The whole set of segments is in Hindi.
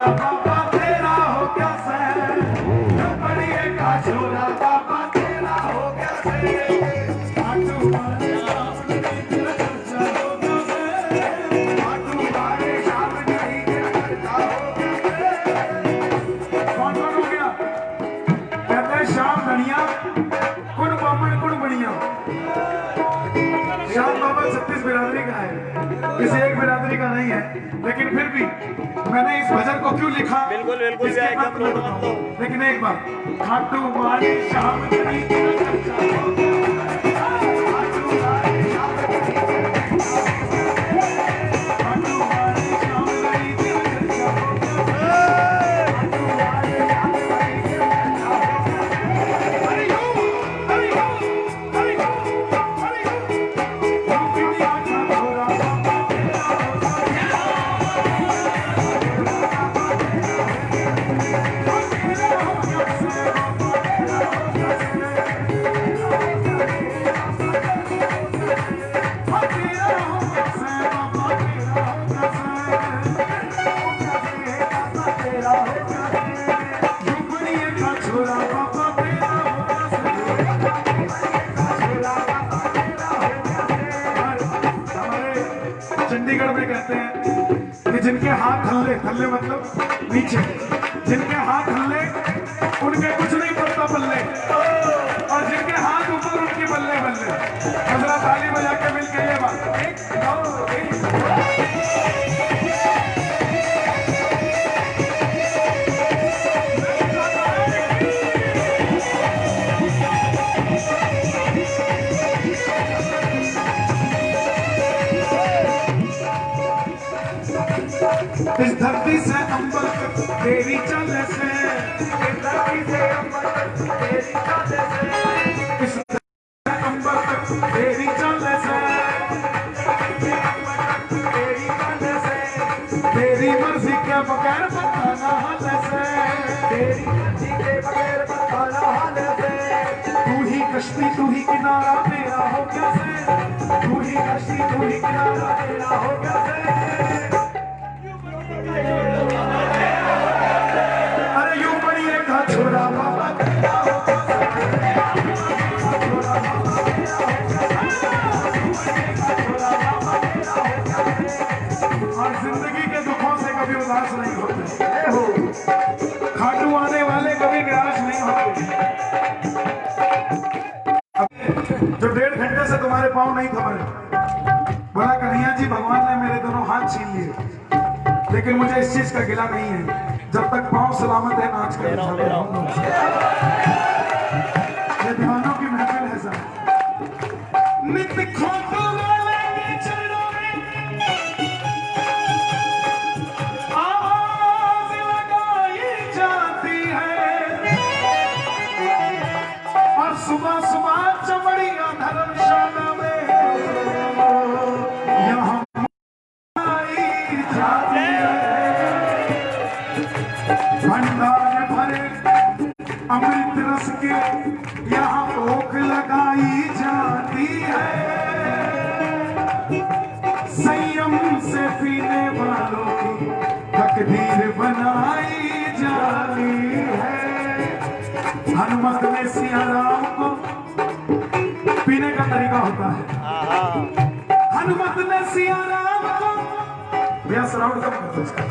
बाबा तेरा हो क्या सर, बड़िए का छोरा बाबा तेरा हो क्या सर, आटू वाले शाम नहीं तेरा खर्चा हो क्या सर, आटू वाले शाम नहीं तेरा खर्चा हो क्या सर। कौन हो गया? कहते हैं शाम धनिया कुन बामण कुन बनिया। श्याम बाबा 36 बिरादरी का है, किसी एक बिरादरी का नहीं है, लेकिन फिर भी मैंने इस भजन को क्यों लिखा, बिल्कुल बिल्कुल लेकिन एक बार खाटू वाले शाम नहीं तेरा खर्चा हो गया, खाटू वाले शाम नहीं तेरा खर्चा हो गया, खाटू वाले शाम नहीं तेरा खर्चा हो गया, खाटू वाले शाम नहीं तेरा खर्चा हो गया। हरि ओम हरि ओम हरि ओम हरि ओम, दुनिया का छोरा बाबा तेरा हो गया। चंडीगढ़ में कहते हैं कि जिनके हाथ हल्ले, हल्ले मतलब नीचे, जिनके हाथ हल्ले उनके कुछ नहीं पड़ता बल्ले, और जिनके हाथ ऊपर उनकी बल्ले बल्ले। हजरा ताली बजा के मिल के ये बात, एक दो तीन। इस धरती से अंबर तक तेरी चल से, इस धरती से अंबर तक तेरी चल से, इस धरती से अंबर तक तेरी चल से, तेरी चल से, तेरी मर्जी के बगैर बताना हाल से, तेरी मर्जी के बगैर बताना हाल से। तू ही कश्ती तू ही किनारा तेरा हो कैसे, तू ही कश्ती तू ही किनारा तेरा हो कैसे। अरे यूं बढ़िए का छोरा बाबा तेरा हो और जिंदगी के दुखों से कभी उदास नहीं होते हो, खाटू आने वाले कभी निराश नहीं होते। जो 1.5 घंटे से तुम्हारे पाँव नहीं थमे, बोला कन्हैया जी भगवान ने मेरे दोनों हाथ छीन लिए, लेकिन मुझे इस चीज का गिला नहीं है, जब तक पांव सलामत है नाच कर। ये दीवानों की महफिल है सर। नित्य खोटो वाले के चरणों में आवाज लगाई जाती है, और सुबह सुबह चमड़िया धर्मशाला में यहाँ आई जाती है। भंडार भरे अमृत रस के यहाँ भोग लगाई जाती है, संयम से पीने वालों की तकदीर बनाई जाती है। हनुमत ने सिया राम को, पीने का तरीका होता है, हनुमत ने सिया राम को, भैया सराउंड कब करते उसका,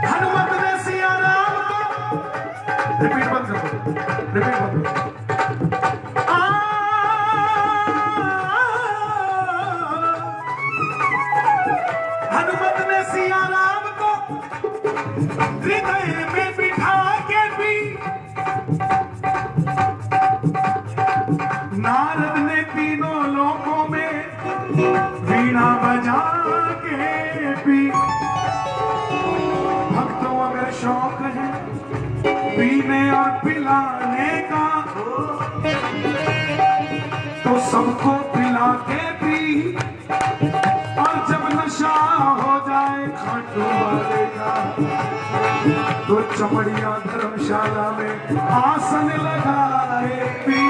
हनुमत ने सिया राम को, रिपीट मत करो, रिपीट मत करो। हनुमत ने सिया राम को हृदय में बिठा के भी, नारद ने तीनों लोकों में वीणा बजा के भी। भक्तों अगर शौक है पीने और पिलाने का, तो सबको पिला के पी, और जब नशा हो जाए खाटू वाले का, तो चमड़िया धर्मशाला में आसन लगाए पी।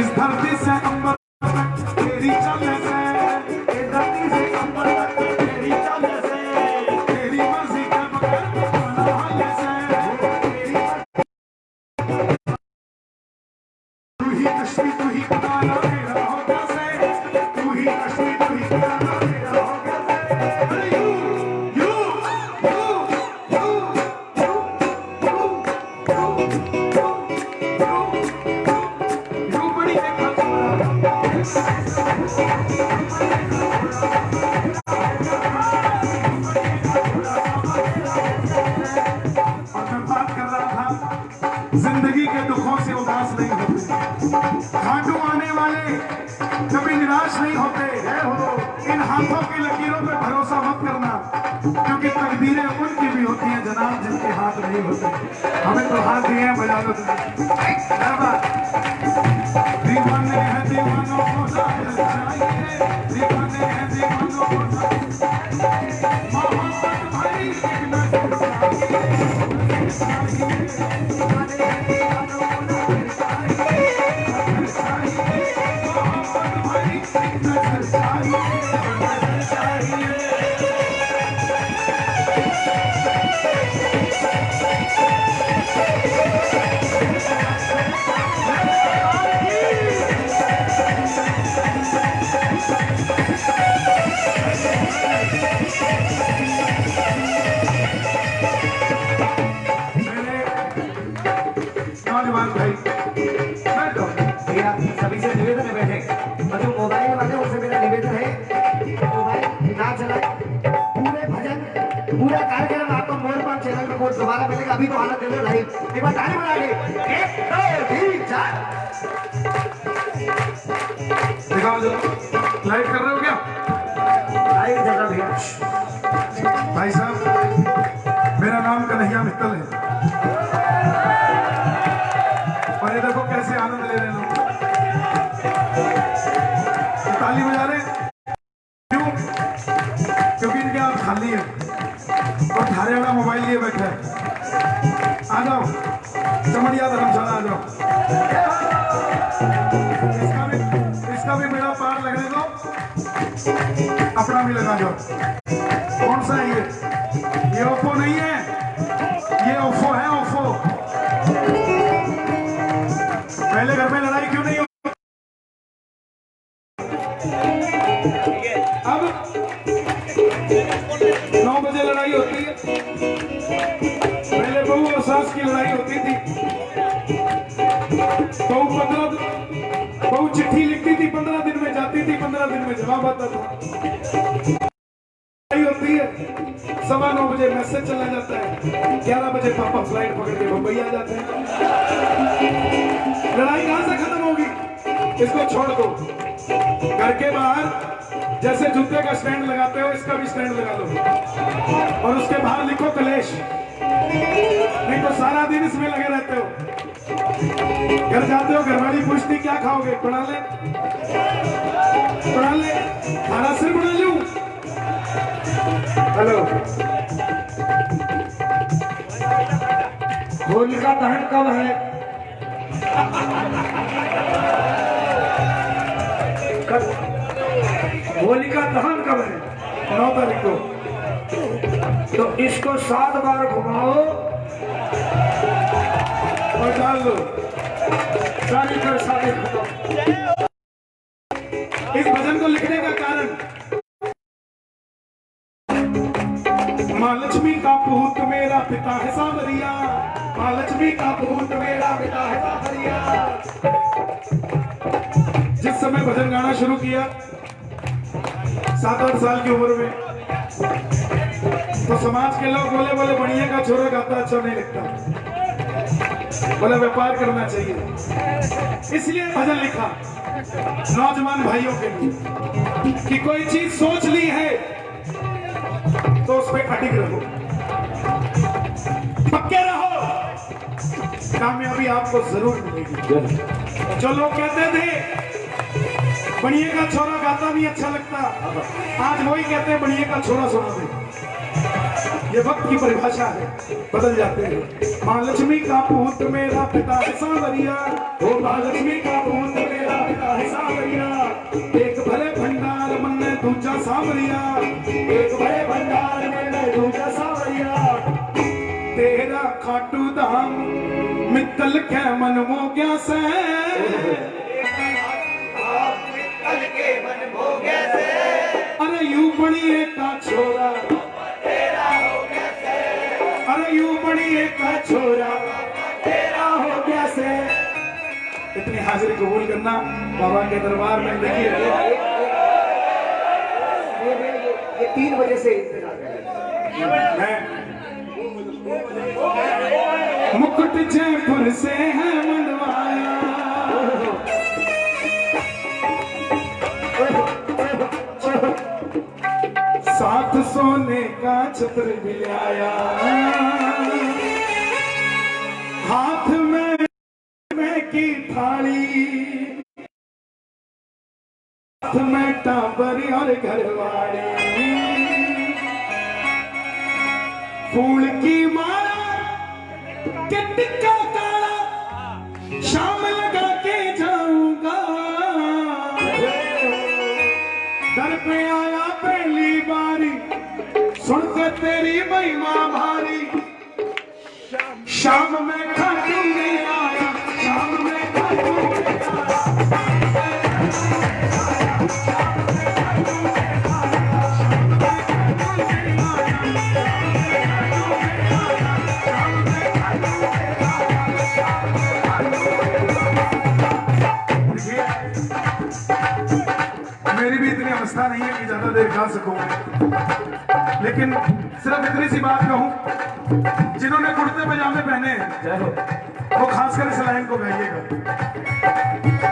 इस धरती से अंबर तक तेरी चल से, इस धरती से अंबर तक तेरी गुस्सा मत करना, क्योंकि तकदीरें उनकी भी होती हैं जनाब जिनके हाथ नहीं होते। हमें तो हाथ दिए हैं, बजा लो दीवाने हैं दीवानों को जाहिर चाहिए, दीवाने हैं दीवानों को मोहब्बत भाई एक नजर सभी से निवेदन है बैठे, और जो मोबाइल वाले उनसे मेरा निवेदन है मोबाइल ना चलाए। पूरे भजन पूरा कार्यक्रम आपको मोरपंख चैनल पे कोई दोबारा मिलेगा। अभी तो आनंद ले लो लाइव, एक बार ताली बजा के 1 2 3 4 दिखाओ जो लाइव कर रहे हो क्या? लाइव चल रहा भैया। भाई साहब मेरा नाम कन्हैया मित्तल है, और ये देखो कैसे आनंद ले रहे हैं लोग, ताली बजा रहे हैं। क्यों? क्योंकि इनके हाथ खाली है और थारे वाला मोबाइल लिए बैठा है। आ जाओ चमड़िया धर्मशाला आ जाओ, इसका भी मेरा पार लगने दो, अपना भी लगा जाओ। कौन सा है ये ओप्पो नहीं है, ये ओप्पो है, ओप्पो। पहले घर में लड़ाई क्यों नहीं हो? अब 9 बजे लड़ाई होती है, पहले बहू और सास की लड़ाई होती थी। बहू चिट्ठी लिखती थी, 15 दिन में जाती थी, 15 दिन में जवाब आता था। लड़ाई होती है, 9:15 बजे मैसेज चला जाता है, 11 बजे पापा फ्लाइट पकड़ के मुंबई आ जाते हैं। लड़ाई कहां से खत्म होगी? इसको छोड़ दो। घर के बाहर जैसे जूते का स्टैंड लगाते हो, इसका भी स्टैंड लगा लो, और उसके बाहर लिखो कलेश, नहीं तो सारा दिन इसमें लगे रहते हो। घर जाते हो, घरवाली पूछती क्या खाओगे? बना ले, बना ले, खाना सिर बना लूं। हेलो, होलिका दहन कब है? होलिका दहन कब है? 9 तारीख को। तो इसको 7 बार घुमाओ और डाल दो, सारी परेशानी खत्म। इस भजन को लिखने का कारण, माँ लक्ष्मी का पूत मेरा पिता है सांवरिया, माँ लक्ष्मी का पूत मेरा पिता है सांवरिया। जिस समय भजन गाना शुरू किया 7-8 साल की उम्र में, तो समाज के लोग बोले बढ़िया का छोरा गाता अच्छा नहीं लगता, बोले व्यापार करना चाहिए। इसलिए भजन लिखा नौजवान भाइयों के लिए कि कोई चीज सोच ली है तो उस पर अटिक रहो, पक्के रहो, कामयाबी आपको जरूर मिलेगी। जो लोग कहते थे बढ़िया का छोरा गाता नहीं अच्छा लगता, आज वही कहते हैं बढ़िया का छोरा सुना दे। ये वक्त की परिभाषा है, बदल जाते हैं। माँ लक्ष्मी का पूत मेरा पिता है सांवरिया, ओ माँ लक्ष्मी का पूत मेरा पिता है सांवरिया। एक भले भंडार मन दूजा सांवरिया, एक भले भंडार मन दूजा सांवरिया। तेरा खाटू धाम मित्तल के मन हो गया से, अरे यू बड़ी का छोरा, अरे यू बड़ी का छोरा तेरा हो गया से। इतनी हाजिरी कबूल करना बाबा के दरबार में। देखिए ये 3 बजे से इंतजार कर रहे हैं। मुकुट जयपुर से है मंडवाया, साथ सोने का छत्र भी लाया, हाथ में की थाली, हाथ में टाबरी और घरवाली, फूल की माला के टिक्का काला, शाम लगा के जाऊंगा। दर पे आया पहली बारी, सुनकर तेरी महिमा भारी, शाम में खाटू नहीं आया, शाम में खाटू नहीं आया। मेरी भी इतनी अवस्था नहीं है कि ज्यादा देर गा सकूं, लेकिन सिर्फ इतनी सी बात कहूं, जिन्होंने कुर्ते पजामे पहने हैं वो खासकर इस लाइन को गाइएगा।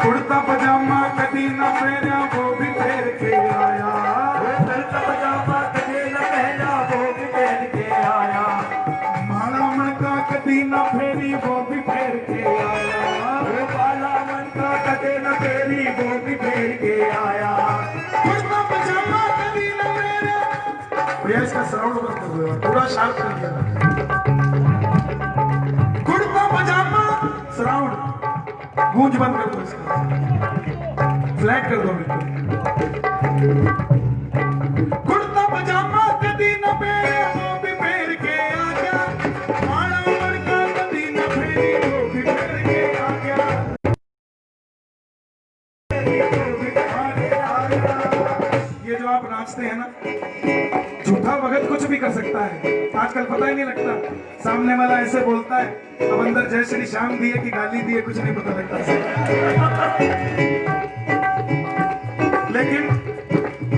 कुर्ता पजामा कभी न पहना वो भी फेर के आया, कुर्ता पजामा कभी न पहना वो भी फेर के आया, माला मणका कभी न फेरी वो भी फेर के आया, माला मणका कभी न फेरी वो भी फेर के आया, कुर्ता पजामा कभी न पहना। भैया इसका साउंड बंद कर दो, पूरा शार्प कर दिया। कुर्ता पजामा साउंड गूंज बंद कर दो, इसका फ्लैट कर दो बिल्कुल। कुर्ता पजामा कभी न पहने वो भी फेर के आ गया, माला मणका कभी न फेरी वो भी फेर के आ गया, ये जो आप नाचते हैं ना, झूठा भगत कुछ भी कर सकता है। आजकल पता ही नहीं लगता, सामने वाला ऐसे बोलता है, अब अंदर जय श्री श्याम दिए कि गाली दिए कुछ नहीं पता लगता। लेकिन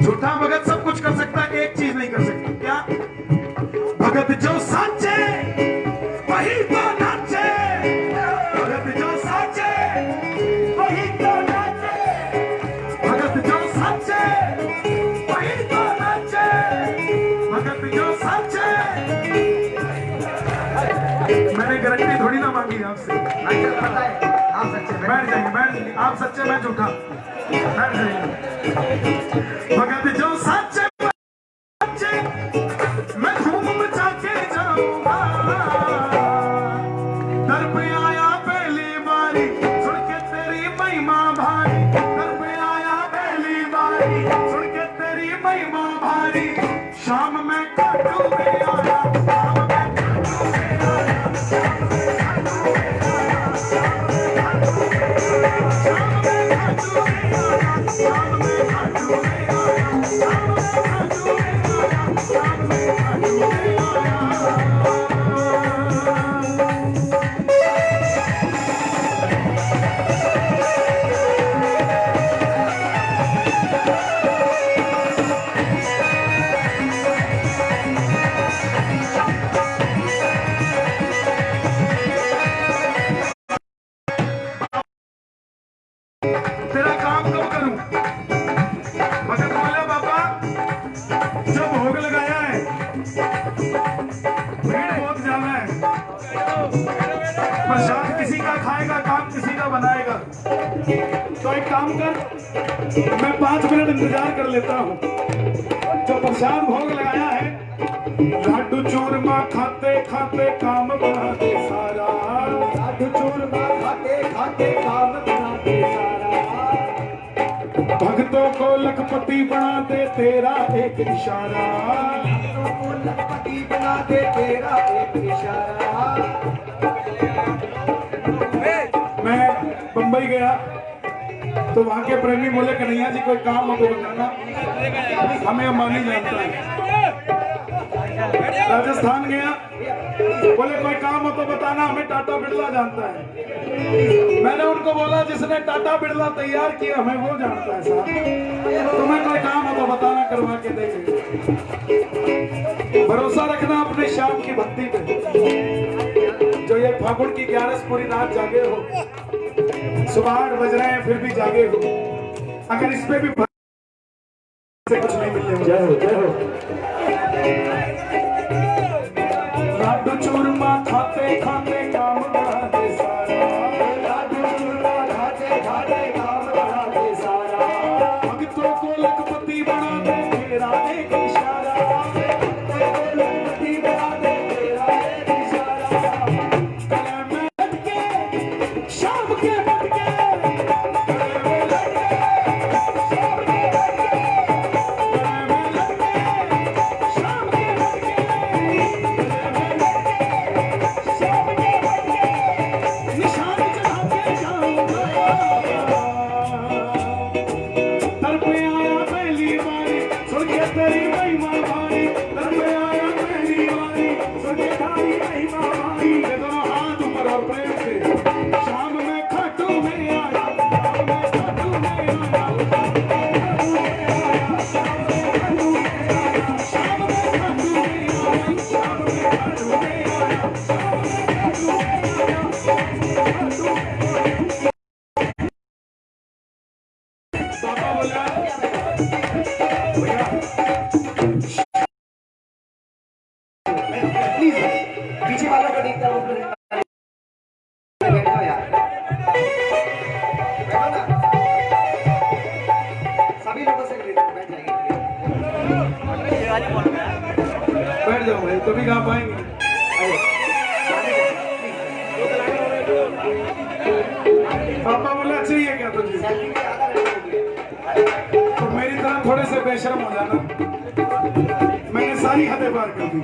झूठा भगत सब कुछ कर सकता है, एक चीज नहीं कर सकता। क्या? भगत जो साचे वही तो नाचे, भगत जो साचे वही तो नाचे, भगत जो साचे वही तो नाचे, भगत जो साचे। मैंने गारंटी थोड़ी ना मांगी आपसे, आप सच्चे बैठ जाइए, बैठ जाइए, आप सच्चे मैं झूठा, बैठ जाइए। भगत जो सच्चे मैं धूम मचा के जाऊंगा, दर पे आया पहली बारी, सुन के तेरी महिमा भारी, दर पे आया पहली बारी, सुन के तेरी महिमा भारी, शाम में खाटू में आया, शाम में खाटू में आया, शाम में खाटू में आया, शाम में खाटू में आया, शाम में खाटू में आया, शाम में खाटू में आया, शाम में खाटू में आया, शाम में खाटू में आया। तेरा काम कब करूं? भगत बोले बाबा जो भोग लगाया है भीड़ बहुत ज्यादा है, प्रसाद किसी का खाएगा, काम किसी का बनाएगा, तो एक काम कर, मैं 5 मिनट इंतजार कर लेता हूँ। जो प्रसाद भोग लगाया है, लाडू चूरमा खाते खाते काम बना दे सारा, लाडू चूरमा खाते खाते काम बना दे सारा, भक्तों को लखपति बना दे तेरा एक इशारा, भक्तों को लखपति बना दे तेरा एक इशारा। मैं बंबई गया तो वहां के प्रेमी बोले कन्हैया जी कोई काम हो तो बताना, हमें अंबानी जानता है। राजस्थान गया, बोले कोई काम हो तो बताना, हमें टाटा बिरला जानता है। मैंने उनको बोला जिसने टाटा बिरला तैयार किया हमें वो जानता है साहब, तुम्हें कोई काम हो तो बताना, करवा के देंगे। भरोसा रखना अपने श्याम की भक्ति पे। जो ये फागुन की 11 पूरी रात जागे हो, सुबह 8 बज रहे हैं फिर भी जागे हो, अगर इस पे भी से कुछ नहीं मिलने। जय हो जय हो। लाडू चूरमा खाते खाते काम बढ़ा दे सारा, लाडू चूरमा खाते खाते काम बढ़ा दे सारा, भक्तों को लखपति बना दे तेरा एक इशारा, भक्तों को लखपति बना दे तेरा एक इशारा, गले में लटके शाम के बटके, गले में लटके शाम के बटके, गले में लटके शाम के बटके, गले में लटके शाम के बटके, निशान चढ़ा के जाऊंगा। दर पे आया पहली बारी सुन के तेरी महिमा भारी, दर पे आया पहली बारी सुन के तेरी महिमा भारी, ये दोनों हाथ ऊपर और प्रेम से शाम में खाटू में आया, शाम में खाटू में आया, शाम में खाटू में आया, शाम में खाटू में आया, शाम में खाटू में आया, शाम में खाटू में आया, खाटू में आया। पापा बोला प्लीज पीछे वालों को देखता हूँ, बैठो यार, बैठो ना, सभी लोगों से बैठ जाएंगे। बैठ जाओ भाई, कभी गा पाएंगे। पापा बोला चाहिए क्या तुझे, सेल्फी के आधा घंटा हो गया। तो मेरी तरह थोड़े से बेशर्म हो जाना, मैंने सारी हदें पार कर दी।